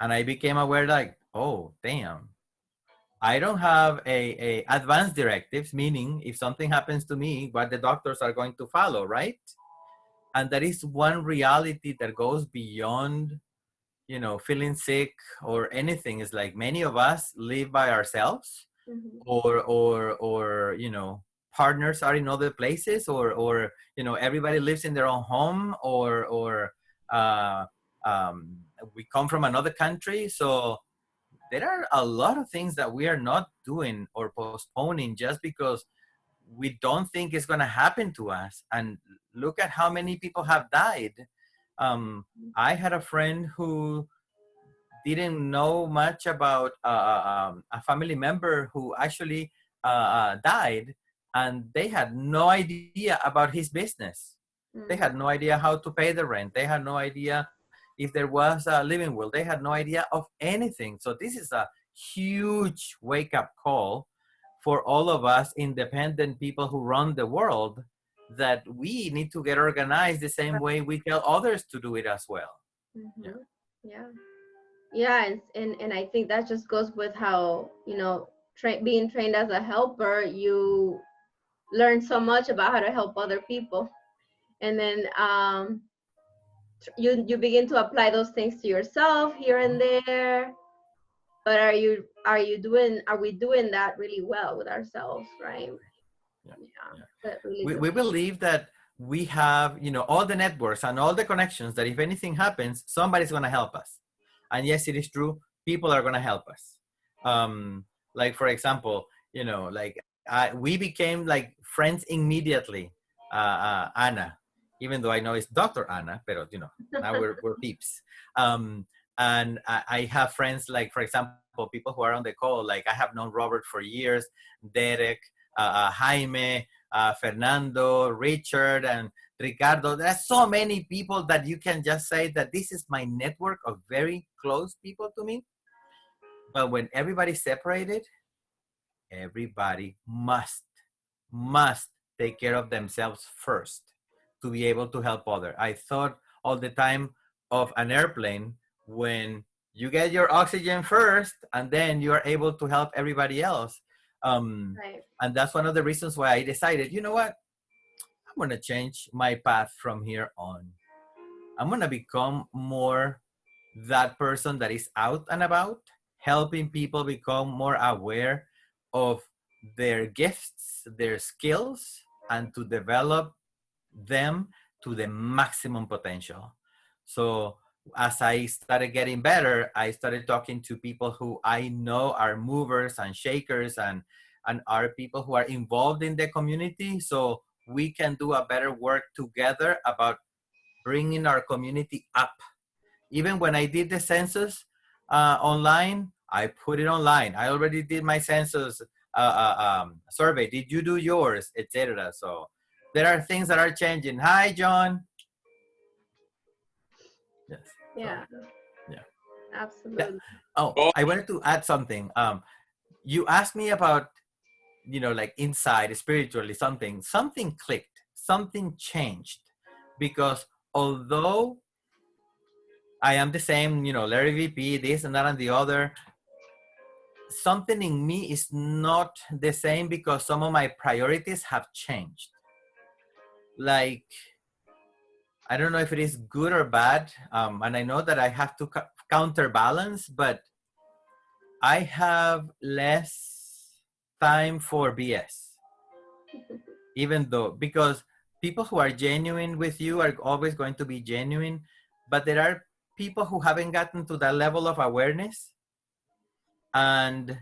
And I became aware like, oh, damn. I don't have a advanced directives, meaning if something happens to me, what the doctors are going to follow, right? And that is one reality that goes beyond, feeling sick or anything. It's like many of us live by ourselves, or partners are in other places, or everybody lives in their own home, or we come from another country. So there are a lot of things that we are not doing or postponing just because we don't think it's going to happen to us. And look at how many people have died. I had a friend who didn't know much about a family member who actually died, and they had no idea about his business. They had no idea how to pay the rent. They had no idea if there was a living will. They had no idea of anything. So this is a huge wake-up call for all of us independent people who run the world, that we need to get organized the same way we tell others to do it as well. And I think that just goes with how, you know, being trained as a helper, you learn so much about how to help other people, and then you begin to apply those things to yourself here and there. But are we doing that really well with ourselves, right? We believe that we have, you know, all the networks and all the connections, that if anything happens, somebody's going to help us. And yes, it is true, people are going to help us. Like, for example, you know, like we became like friends immediately, Anna, even though I know it's Dr. Anna, but you know, now we're peeps. And I have friends like, for example, people who are on the call, like I have known Robert for years, Derek, Jaime, Fernando, Richard, and Ricardo. There's so many people that you can just say that this is my network of very close people to me. But when everybody's separated, everybody must take care of themselves first to be able to help others. I thought all the time of an airplane, when you get your oxygen first and then you are able to help everybody else. Right. And that's one of the reasons why I decided, you know what, I'm going to change my path from here on. I'm going to become more that person that is out and about, helping people become more aware of their gifts, their skills, and to develop them to the maximum potential. So as I started getting better, I started talking to people who I know are movers and shakers and are people who are involved in the community, so we can do a better work together about bringing our community up. Even when I did the census online, I put it online. I already did my census survey. Did you do yours, etc.? So there are things that are changing. Hi, John. Yes. Yeah. So, yeah. Absolutely. Yeah. Oh, I wanted to add something. You asked me about, you know, like inside spiritually, something clicked, something changed, because although I am the same, you know, Larry VP, this and that and the other, something in me is not the same because some of my priorities have changed. Like, I don't know if it is good or bad, and I know that I have to counterbalance, but I have less time for BS. Even though, because people who are genuine with you are always going to be genuine, but there are people who haven't gotten to that level of awareness, and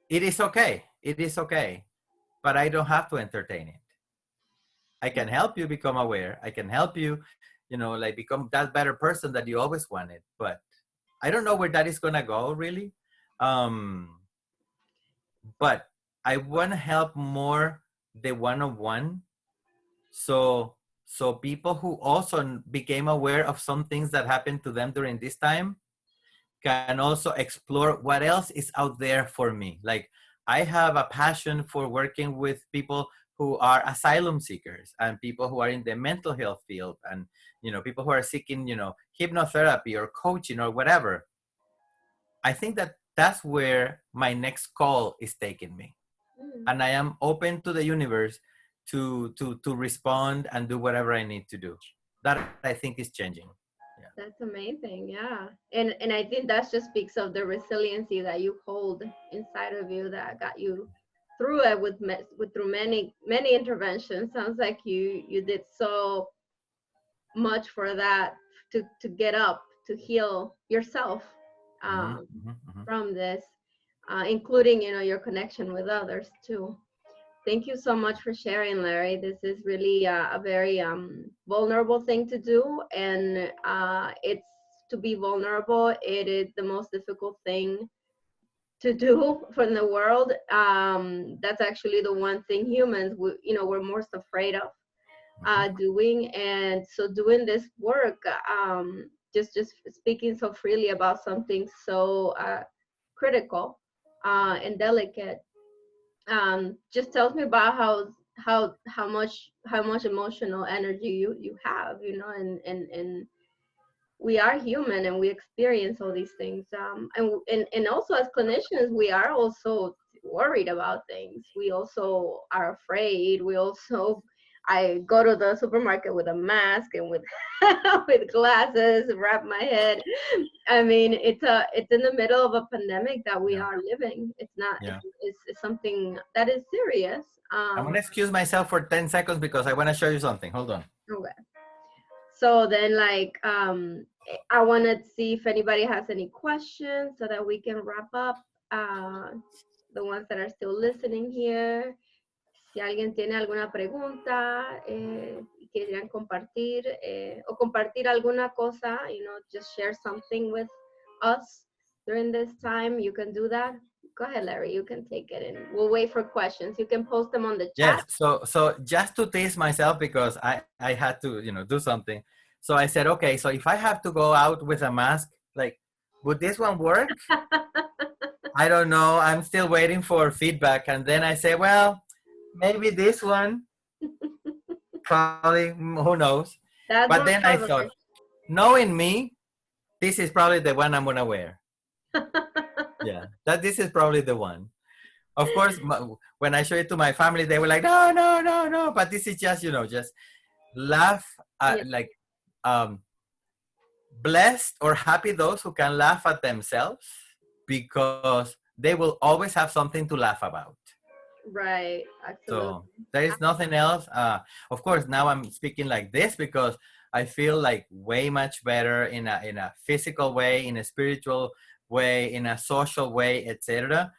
it is okay. It is okay, but I don't have to entertain it. I can help you become aware. I can help you, you know, like become that better person that you always wanted, but I don't know where that is going to go really. But I want to help more the one-on-one. So people who also became aware of some things that happened to them during this time can also explore what else is out there for me. Like, I have a passion for working with people who are asylum seekers and people who are in the mental health field, and, you know, people who are seeking, you know, hypnotherapy or coaching or whatever. I think that that's where my next call is taking me. And I am open to the universe to respond and do whatever I need to do. That I think is changing. Yeah. That's amazing. Yeah. And I think that just speaks of the resiliency that you hold inside of you that got you through it through many interventions. Sounds like you did so much for that to get up, to heal yourself from this, including, you know, your connection with others too. Thank you so much for sharing, Larry. This is really a very vulnerable thing to do, and it's to be vulnerable. It is the most difficult thing to do from the world. That's actually the one thing humans, we're most afraid of. doing. And so doing this work, just speaking so freely about something so critical and delicate, just tells me about how much emotional energy you have, you know, and we are human and we experience all these things, and also as clinicians we are also worried about things. We also are afraid. We also, I go to the supermarket with a mask and with with glasses, wrap my head. I mean, it's in the middle of a pandemic that we are living. It's not, it's something that is serious. I'm gonna excuse myself for 10 seconds because I want to show you something. Hold on. Okay. So then, like, I want to see if anybody has any questions so that we can wrap up. The ones that are still listening here. Si alguien tiene alguna pregunta, quieran compartir, o compartir alguna cosa, you know, just share something with us during this time, you can do that. Go ahead, Larry, you can take it, and we'll wait for questions. You can post them on the chat. Yes, so just to tease myself, because I had to, you know, do something. So I said, okay, so if I have to go out with a mask, like, would this one work? I don't know. I'm still waiting for feedback. And then I say, well, maybe this one. Probably, who knows? But then I thought, knowing me, this is probably the one I'm gonna wear. Yeah, this is probably the one. Of course, when I show it to my family, they were like, no. But this is just, you know, just laugh at, like, blessed or happy those who can laugh at themselves, because they will always have something to laugh about. Right, absolutely. So there is nothing else. Of course, now I'm speaking like this because I feel like way much better in a physical way, in a spiritual way, in a social way, etc.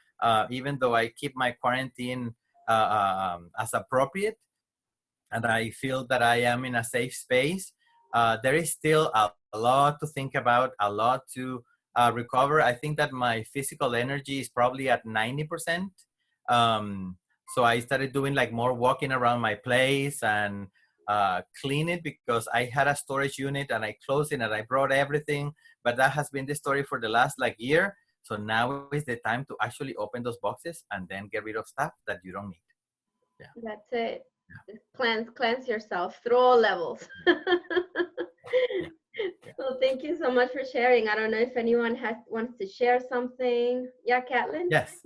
Even though I keep my quarantine as appropriate, and I feel that I am in a safe space, there is still a lot to think about, a lot to recover. I think that my physical energy is probably at 90%. So I started doing like more walking around my place and clean it, because I had a storage unit and I closed it and I brought everything, but that has been the story for the last like year. So now is the time to actually open those boxes and then get rid of stuff that you don't need. Yeah. That's it. Cleanse yourself through all levels. So thank you so much for sharing. I don't know if anyone wants to share something. Yeah, Catlin? Yes.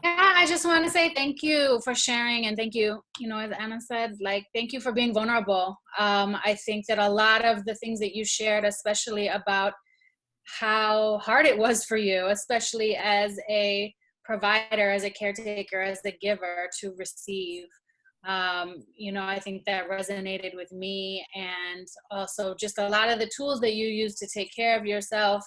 Yeah, I just want to say thank you for sharing, and thank you, you know, as Anna said, like, thank you for being vulnerable. I think that a lot of the things that you shared, especially about how hard it was for you, especially as a provider, as a caretaker, as a giver, to receive, you know, I think that resonated with me. And also just a lot of the tools that you use to take care of yourself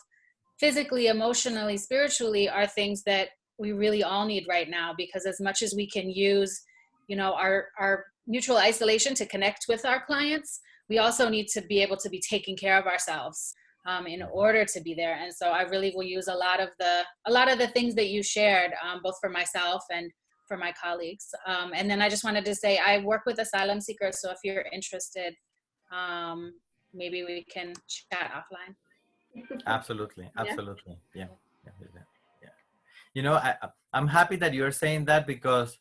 physically, emotionally, spiritually, are things that we really all need right now, because as much as we can use, you know, our mutual isolation to connect with our clients, we also need to be able to be taking care of ourselves in order to be there. And so I really will use a lot of the things that you shared, both for myself and for my colleagues. And then I just wanted to say, I work with asylum seekers, so if you're interested, maybe we can chat offline. Absolutely. Yeah. You know, I'm happy that you're saying that, because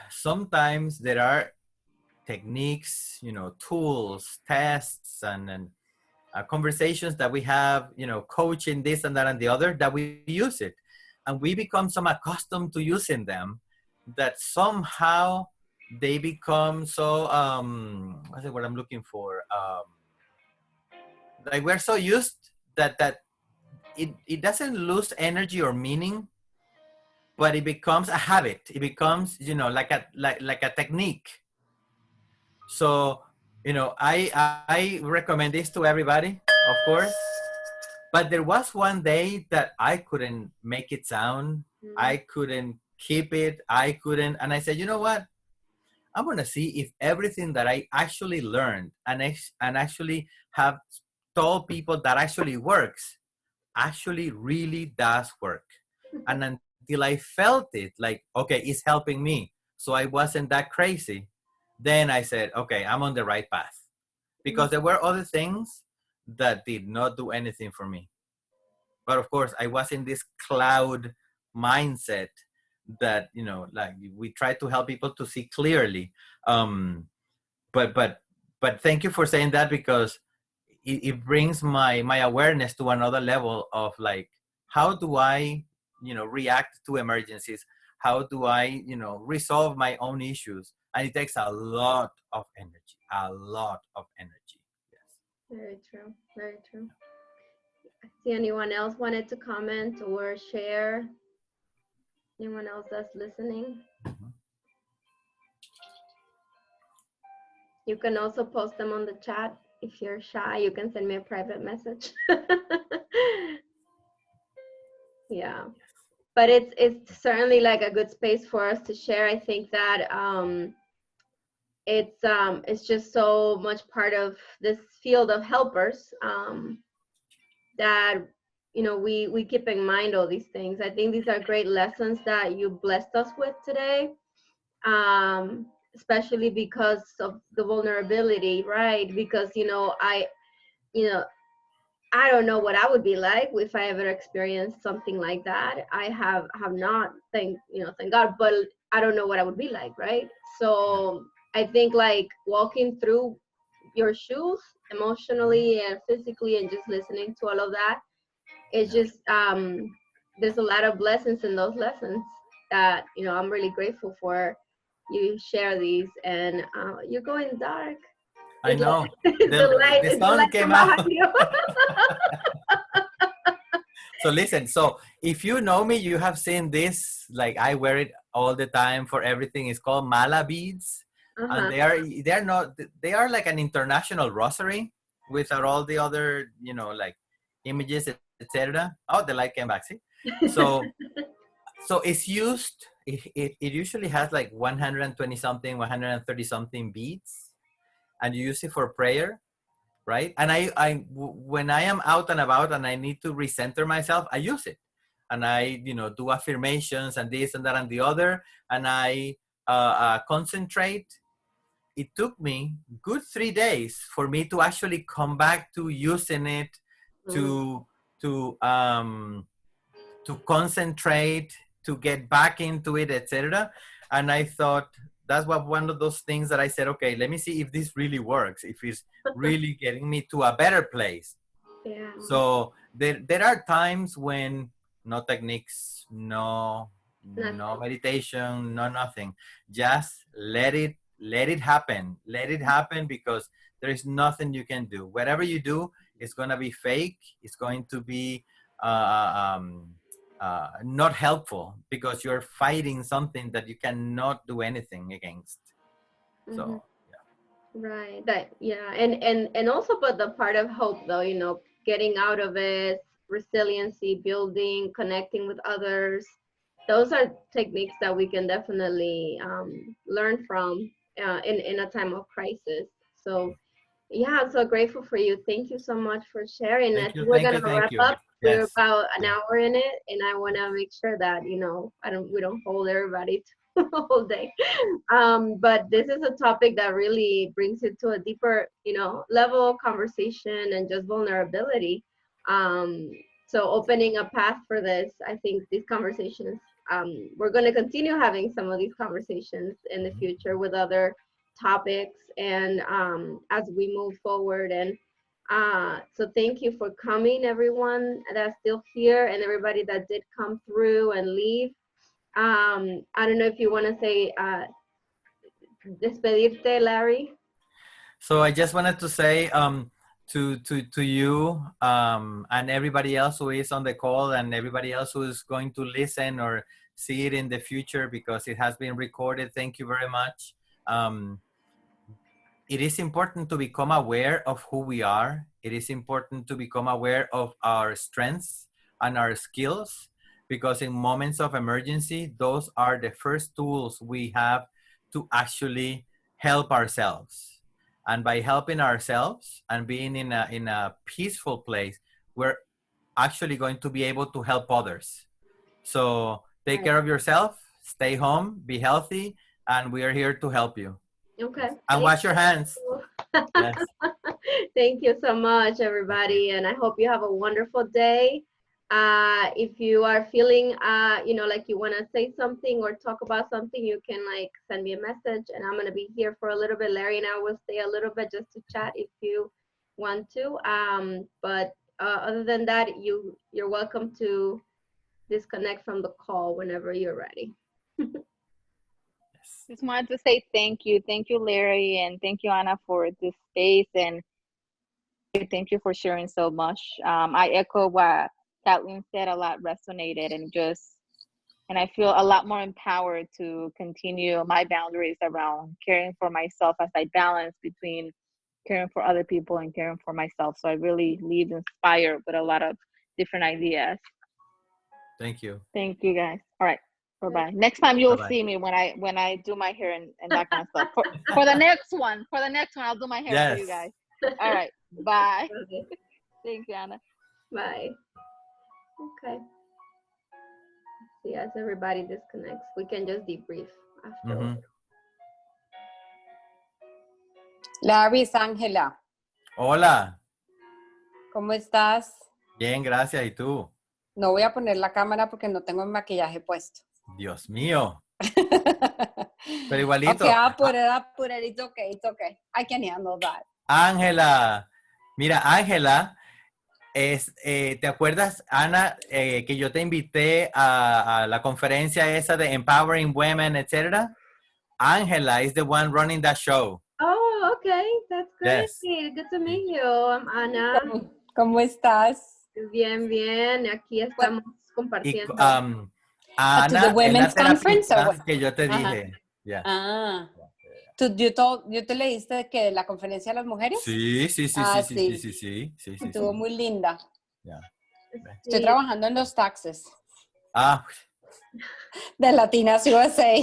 sometimes there are techniques, you know, tools, tests, and conversations that we have, you know, coaching, this and that and the other, that we use it. And we become so accustomed to using them that somehow they become so, what's the word I'm looking for? Like, we're so used that it doesn't lose energy or meaning, but it becomes a habit. It becomes, you know, like a technique. So, you know, I recommend this to everybody, of course. But there was one day that I couldn't make it sound. I couldn't keep it. And I said, you know what? I'm going to see if everything that I actually learned and actually have told people that actually works, actually really does work. And until I felt it, like, okay, it's helping me, so I wasn't that crazy, then I said, okay, I'm on the right path. Because there were other things that did not do anything for me. But of course, I was in this cloud mindset that, you know, like we try to help people to see clearly. But thank you for saying that, because it brings my awareness to another level of like, how do I, you know, react to emergencies? How do I, you know, resolve my own issues? And it takes a lot of energy, a lot of energy. Yes. Very true. Very true. See, anyone else wanted to comment or share? Anyone else that's listening? You can also post them on the chat. If you're shy, you can send me a private message. Yeah, but it's certainly like a good space for us to share. I think that it's just so much part of this field of helpers that, you know, we keep in mind all these things. I think these are great lessons that you blessed us with today, especially because of the vulnerability, right? Because, you know, I don't know what I would be like if I ever experienced something like that. I have not, thank God, but I don't know what I would be like, right? So I think like walking through your shoes emotionally and physically and just listening to all of that, it's just there's a lot of blessings in those lessons that, you know, I'm really grateful for. You share these, and you're going dark. I know. The sun came out. you. So listen, so if you know me, you have seen this, like I wear it all the time for everything. It's called mala beads. And they are like an international rosary with all the other, you know, like images, etc. Oh, the light came back, see? So it's used, it usually has like 120 something, 130 something beads, and you use it for prayer, right? And when I am out and about and I need to recenter myself, I use it. And I, you know, do affirmations and this and that and the other, and I concentrate. It took me good 3 days for me to actually come back to using it, to concentrate, to get back into it, etc. And I thought that's one of those things that I said, okay, let me see if this really works, if it's really getting me to a better place. Yeah. So there are times when no techniques, no meditation, no nothing. Just let it happen. Let it happen, because there is nothing you can do. Whatever you do is going to be fake. It's going to be not helpful, because you're fighting something that you cannot do anything against. So right, that and also, but the part of hope, though, you know, getting out of it, resiliency, building, connecting with others, those are techniques that we can definitely learn from in a time of crisis. So yeah, I'm so grateful for you. Thank you so much for sharing it. We're gonna wrap up. Yes. We're about an hour in it, and I want to make sure that, you know, we don't hold everybody to the whole day. But this is a topic that really brings it to a deeper, you know, level of conversation and just vulnerability. So opening a path for this, I think these conversations, we're going to continue having some of these conversations in the future with other topics, and as we move forward. And so thank you for coming, everyone that's still here, and everybody that did come through and leave. I don't know if you want to say despedirte, Larry. So I just wanted to say to you and everybody else who is on the call, and everybody else who is going to listen or see it in the future, because it has been recorded. Thank you very much. It is important to become aware of who we are. It is important to become aware of our strengths and our skills, because in moments of emergency, those are the first tools we have to actually help ourselves. And by helping ourselves and being in a peaceful place, we're actually going to be able to help others. So take care of yourself, stay home, be healthy, and we are here to help you. Okay. And wash your hands. Yes. Thank you so much, everybody, and I hope you have a wonderful day. If you are feeling, like you want to say something or talk about something, you can like send me a message, and I'm gonna be here for a little bit. Larry and I will stay a little bit just to chat if you want to. But other than that, you're welcome to disconnect from the call whenever you're ready. Just wanted to say thank you, Larry, and thank you, Anna, for this space, and thank you for sharing so much. I echo what Kathleen said. A lot resonated, and I feel a lot more empowered to continue my boundaries around caring for myself as I balance between caring for other people and caring for myself. So I really leave inspired with a lot of different ideas. Thank you. Thank you, guys. All right. Bye-bye. Next time you'll see me when I do my hair and that kind of stuff. For the next one, I'll do my hair for you guys. All right. Bye. Okay. Thank you, Anna. Bye. Okay. See, as everybody disconnects, we can just debrief afterwards. Larry, es Ángela. Hola. ¿Cómo estás? Bien, gracias. ¿Y tú? No voy a poner la cámara porque no tengo el maquillaje puesto. Dios mío. Pero igualito. Okay, I'll put it. It's okay. I can handle that. Ángela. Mira, Ángela, ¿te acuerdas, Ana, que yo te invité a la conferencia esa de Empowering Women, etcétera? Ángela is the one running that show. Oh, okay. That's great. Yes. Good to meet you. I'm Ana. ¿Cómo estás? Bien, bien. Aquí estamos compartiendo. Ana, to the women's es la conference or what? que yo te dije. Yeah. Ah. ¿Yo te leíste que la conferencia de las mujeres? Sí. Estuvo muy linda. Yeah. Estoy trabajando en los taxes Ah. de Latinas USA.